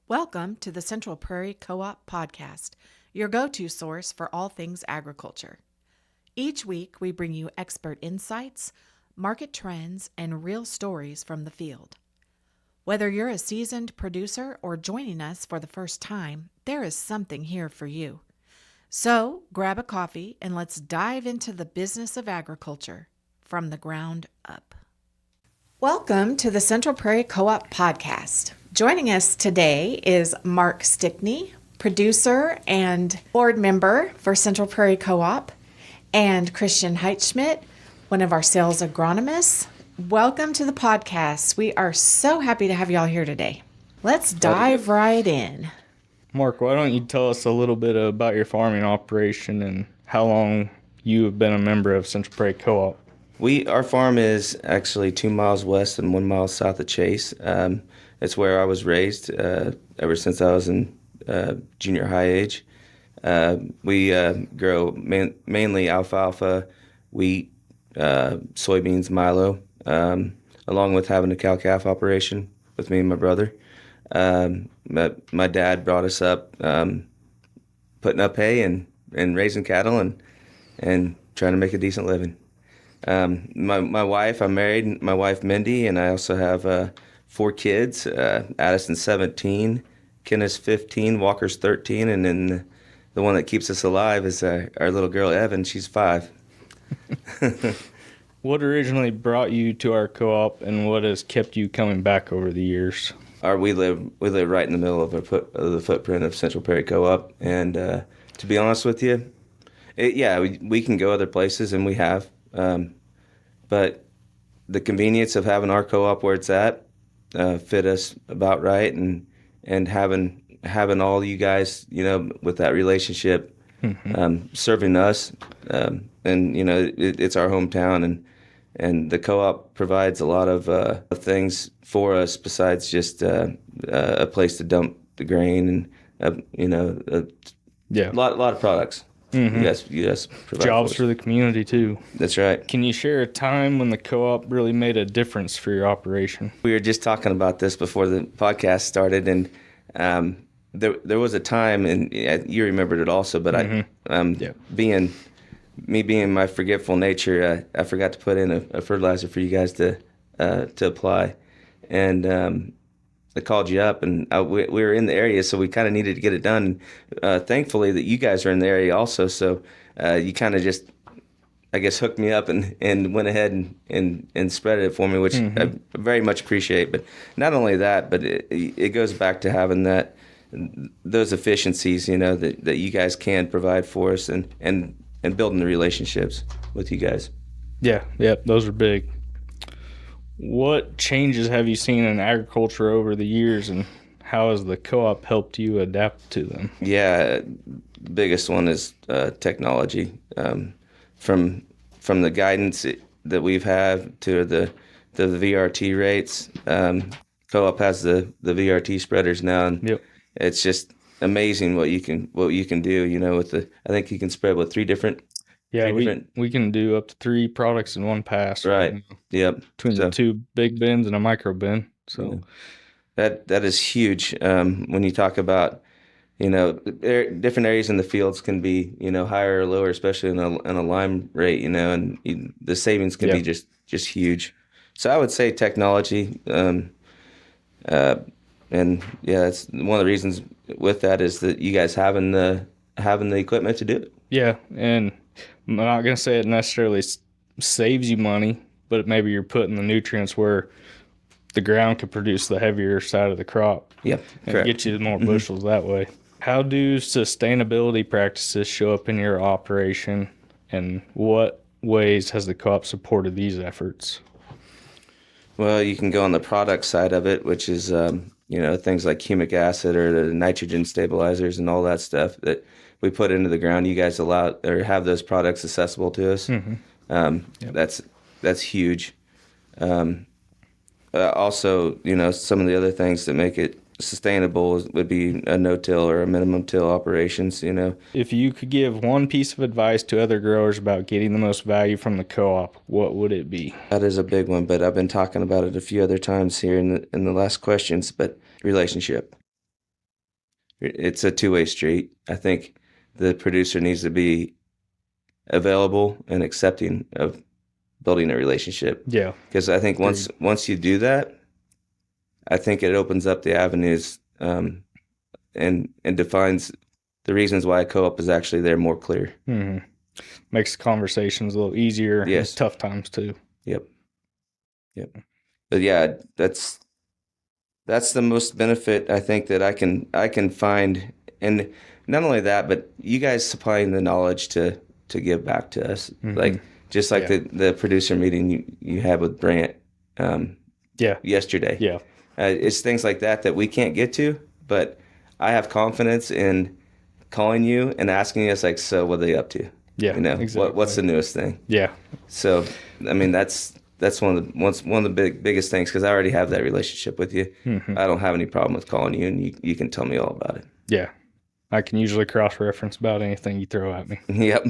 Welcome to the Central Prairie Co-op podcast, your go-to source for all things agriculture. Each week, we bring you expert insights, market trends, and real stories from the field. Whether you're a seasoned producer or joining us for the first time, there is something here for you. So, grab a coffee and let's dive into the business of agriculture from the ground up. Welcome to the Central Prairie Co-op podcast. Joining us today is Mark Stickney, producer and board member for Central Prairie Co-op, and Christian Heitschmidt, one of our sales agronomists. Welcome to the podcast. We are so happy to have you all here today. Let's dive right in. Mark, why don't you tell us a little bit about your farming operation and how long you have been a member of Central Prairie Co-op? Our farm is actually 2 miles west and 1 mile south of Chase. It's where I was raised ever since I was in junior high age. We grow mainly alfalfa, wheat, soybeans, milo, along with having a cow-calf operation with me and my brother. My dad brought us up putting up hay and raising cattle and trying to make a decent living. My wife, I'm married, my wife Mindy, and I also have 4 kids, Addison's 17, Kenneth's 15, Walker's 13, and then the one that keeps us alive is our little girl Evan, she's 5. What originally brought you to our co-op and what has kept you coming back over the years? We live right in the middle of the footprint of Central Prairie Co-op, and to be honest with you, we can go other places, and we have, but the convenience of having our co-op where it's at fit us about right, and having all you guys, with that relationship, serving us, and it's our hometown, and the co-op provides a lot of things for us besides just a place to dump the grain and a lot of products. Mm-hmm. You guys provide jobs for the community too. That's right. Can you share a time when the co-op really made a difference for your operation? We were just talking about this before the podcast started, and there was a time, and you remembered it also, but being my forgetful nature, I forgot to put in a fertilizer for you guys to apply, and I called you up, and we were in the area, so we kind of needed to get it done. Thankfully, that you guys are in the area also, so you kind of just, I guess, hooked me up and went ahead and spread it for me, which I very much appreciate. But not only that, but it goes back to having those efficiencies, that you guys can provide for us, and building the relationships with you guys. Yeah, those are big. What changes have you seen in agriculture over the years, and how has the co-op helped you adapt to them? Yeah, the biggest one is technology. From the guidance that we've had to the VRT rates. Co-op has the VRT spreaders now, and it's just amazing what you can do. With I think you can spread with 3 different. Yeah, we can do up to 3 products in one pass. Right. Yep. Between the 2 big bins and a micro bin. So that is huge. When you talk about, different areas in the fields can be, higher or lower, especially in a lime rate, and the savings can be just huge. So I would say technology, and that's one of the reasons with that is that you guys having the equipment to do it. Yeah, and I'm not going to say it necessarily saves you money, but maybe you're putting the nutrients where the ground could produce the heavier side of the crop. Yep, and correct. Get you more bushels that way. How do sustainability practices show up in your operation, and what ways has the co-op supported these efforts? Well, you can go on the product side of it, which is things like humic acid or the nitrogen stabilizers and all that stuff that we put into the ground. You guys allow or have those products accessible to us. That's huge. Also, some of the other things that make it sustainable would be a no-till or a minimum till operations, you know. If you could give one piece of advice to other growers about getting the most value from the co-op, what would it be? That is a big one, but I've been talking about it a few other times here in the last questions, but relationship. It's a two-way street. I think the producer needs to be available and accepting of building a relationship. Yeah. Because I think once you do that, I think it opens up the avenues and defines the reasons why a co-op is actually there more clear. Mm-hmm. Makes conversations a little easier. Yes. And tough times too. Yep. But yeah, that's the most benefit I think that I can find, and not only that, but you guys supplying the knowledge to give back to us, like just like the producer meeting you had with Brant yesterday. Yeah. It's things like that we can't get to, but I have confidence in calling you and asking us, like, so what are they up to? Yeah, you know, exactly. what's the newest thing? Yeah. So, I mean, that's one of the biggest things, because I already have that relationship with you. Mm-hmm. I don't have any problem with calling you, and you can tell me all about it. Yeah. I can usually cross-reference about anything you throw at me. Yep.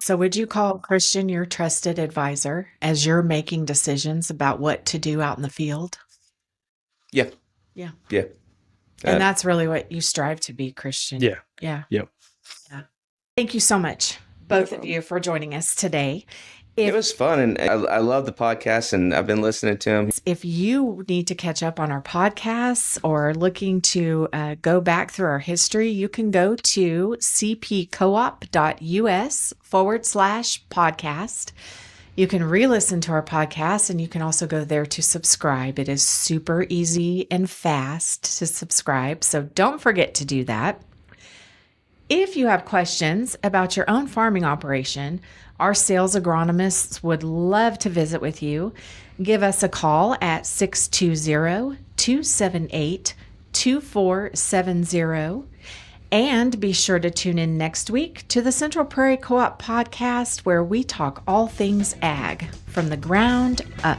So would you call Christian your trusted advisor as you're making decisions about what to do out in the field? Yeah. Yeah. Yeah. And that's really what you strive to be, Christian. Yeah. Yeah. Yep. Yeah. Thank you so much, both of you, for joining us today. It was fun, and I love the podcast, and I've been listening to them. If you need to catch up on our podcasts or looking to go back through our history, you can go to cpcoop.us/podcast. You can re-listen to our podcast, and you can also go there to subscribe. It is super easy and fast to subscribe, so don't forget to do that. If you have questions about your own farming operation, our sales agronomists would love to visit with you. Give us a call at 620-278-2470. And be sure to tune in next week to the Central Prairie Co-op podcast, where we talk all things ag from the ground up.